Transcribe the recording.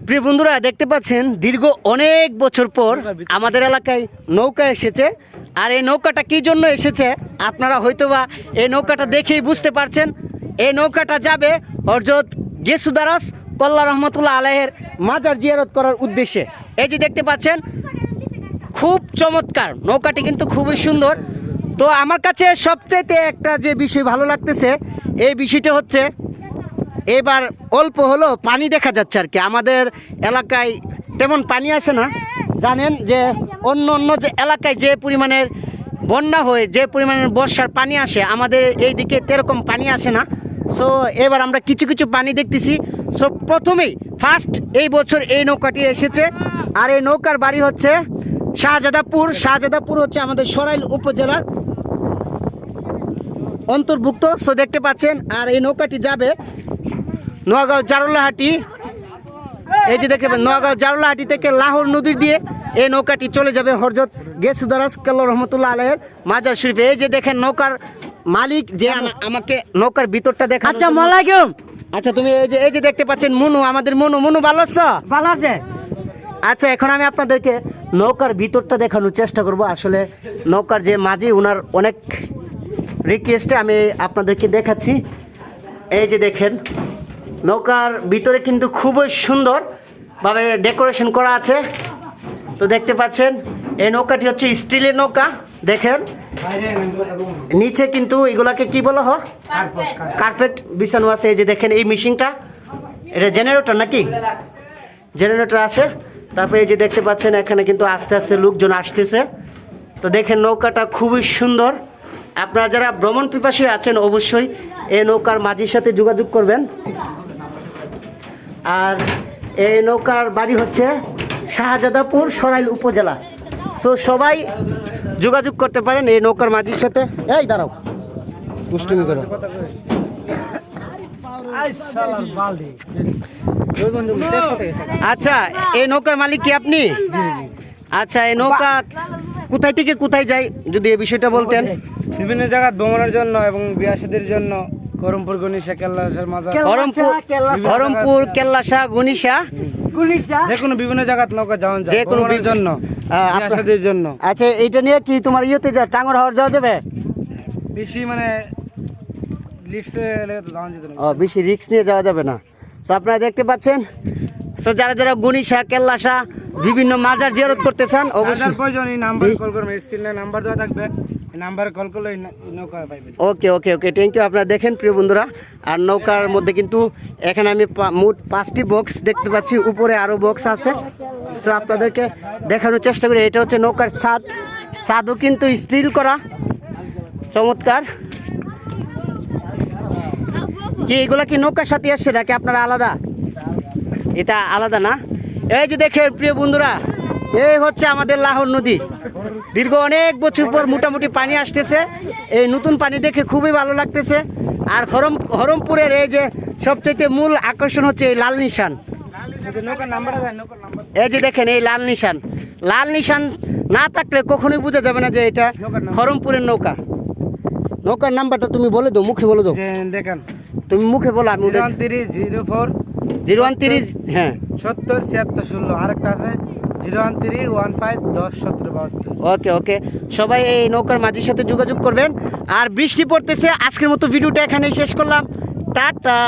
প্রিয় বন্ধুরা দেখতে পাচ্ছেন দীর্ঘ অনেক বছর পর আমাদের এলাকায় নৌকা এসেছে। আর এই নৌকাটা কী জন্য এসেছে আপনারা হয়তোবা এই নৌকাটা দেখেই বুঝতে পারছেন। এই নৌকাটা যাবে হযরত গেসুদারাস কল্লা রহমতুল্লাহ আলাইহের মাজার জিয়ারত করার উদ্দেশ্যে। এই যে দেখতে পাচ্ছেন খুব চমৎকার নৌকাটি, কিন্তু খুবই সুন্দর। তো আমার কাছে সবচাইতে একটা যে বিষয় ভালো লাগতেছে এই বিষয়টা হচ্ছে এবার অল্প হলো পানি দেখা যাচ্ছে আর কি। আমাদের এলাকায় তেমন পানি আসে না, জানেন যে অন্য অন্য যে এলাকায় যে পরিমাণের বন্যা হয়ে যে পরিমাণের বর্ষার পানি আসে, আমাদের এই দিকে সেরকম পানি আসে না। সো এবার আমরা কিছু কিছু পানি দেখতেছি। সো প্রথমেই ফার্স্ট এই বছর এই নৌকাটি এসেছে। আর এই নৌকার বাড়ি হচ্ছে শাহজাদাপুর। শাহজাদাপুর হচ্ছে আমাদের সরাইল উপজেলার অন্তর্ভুক্ত। সো দেখতে পাচ্ছেন। আর এই নৌকাটি যাবে নোয়াগাঁও জারুল্লাহাটি। এই যে দেখতে পাচ্ছেন নোয়াগাঁও জারুল্লাহাটি থেকে লাহোর নদী দিয়ে এই নৌকাটি চলে যাবে হযরত গেসুদারাস কল্লা রহমতুল্লাহ আলাইহের মাজার শরীফে। এই যে দেখেন নৌকার মালিক যে আমাকে নৌকার ভিতরটা দেখা। আসসালামু আলাইকুম। আচ্ছা তুমি এই যে দেখতে পাচ্ছেন মুনু, আমাদের মুনু ভালো আছো? ভালো আছে। আচ্ছা এখন আমি আপনাদেরকে নৌকার ভিতরটা দেখানোর চেষ্টা করব। আসলে নৌকার যে মাঝি ওনার অনেক রিকোয়েস্টে আমি আপনাদেরকে দেখাচ্ছি। এই যে দেখেন নৌকার ভিতরে কিন্তু খুবই সুন্দরভাবে ডেকোরেশন করা আছে। তো দেখতে পাচ্ছেন এই নৌকাটি হচ্ছে স্টিলের নৌকা। দেখেন নিচে কিন্তু এগুলাকে কি বলা হয়, কার্পেট বিছানো আছে। এই যে দেখেন এই মেশিনটা, এটা জেনারেটর নাকি, জেনারেটর আছে। তারপরে এই যে দেখতে পাচ্ছেন এখানে কিন্তু আস্তে আস্তে লোকজন আসতেছে। তো দেখেন নৌকাটা খুবই সুন্দর। আপনারা যারা ভ্রমণ পিপাসী আছেন অবশ্যই এই নৌকার মাঝির সাথে যোগাযোগ করবেন। আর এই নৌকার বাড়ি হচ্ছে শাহজাদাপুর সরাইল উপজেলা। সো সবাই যোগাযোগ করতে পারেন এই নৌকার মাঝির সাথে। এই দাঁড়াও কুষ্টুমি করো। আচ্ছা এই নৌকার মালিক কি আপনি? আচ্ছা এই নৌকা কোথায় থেকে কোথায় যায় যদি এই বিষয়টা বলতেন। বিভিন্ন জায়গা ভ্রমণের জন্য এবং বিয়া শাদীর জন্য করমপুর গনিশা কেল্লাশার মাজার, হরমপুর কেল্লাশা গনিশা যে কোনো বিভিন্ন জায়গা নৌকা যাওয়া যায় যে কোনো ভ্রমণের জন্য, বিয়া শাদীর জন্য। আচ্ছা এইটা নিয়ে কি তোমার ইয়েতে যা টাঙ্গর হাওর যাওয়া যাবে? বেশি মানে লিক্সে যাওয়া যেত না। বেশি রিস্ক নিয়ে যাওয়া যাবে না। সো আপনারা দেখতে পাচ্ছেন। সো যারা যারা গনিশা কেল্লাশা বিভিন্ন মাজার জিয়ারত করতে চান অবশ্যই প্রয়োজন এই নাম্বারে কল করবেন। স্ক্রিনে নাম্বার দেওয়া থাকবে, এই নাম্বারে কল করলে এই নৌকা পাইবেন। ওকে ওকে ওকে থ্যাংক ইউ। আপনারা দেখেন প্রিয় বন্ধুরা। আর নৌকার মধ্যে কিন্তু এখানে আমি মোট 5টি বক্স দেখতে পাচ্ছি, উপরে আরও বক্স আছে। সো আপনাদেরকে দেখানোর চেষ্টা করি। এটা হচ্ছে নৌকার ছাদও কিন্তু স্টিল করা, চমৎকার। কি এগুলা কি নৌকার সাথে আসছে নাকি আপনারা আলাদা? এটা আলাদা না। এই যে দেখেন প্রিয় বন্ধুরা, এই হচ্ছে আমাদের লাহোর নদী। দীর্ঘ অনেক বছর পর মোটামুটি পানি আসতেছে। এই নতুন পানি দেখে খুবই ভালো লাগতেছে। আর হরমপুরের এই যে সবচেয়ে মূল আকর্ষণ হচ্ছে এই লাল নিশান। এই যে দেখেন এই লাল নিশান না থাকলে কখনোই বোঝা যাবে না যে এটা হরমপুরের নৌকা। নৌকার নাম্বারটা তুমি বলে দাও, মুখে বলে দাও। দেখেন তুমি মুখে বলো। আমি 013 হ্যাঁ 70 76 16। আরেকটা আছে 013 15 10 17 72। ওকে ওকে সবাই এই নৌকার মাঝির সাথে যোগাযোগ করবেন। আর বৃষ্টি পড়তেছে। আজকের মতো ভিডিওটা এখানেই শেষ করলাম। টাটা।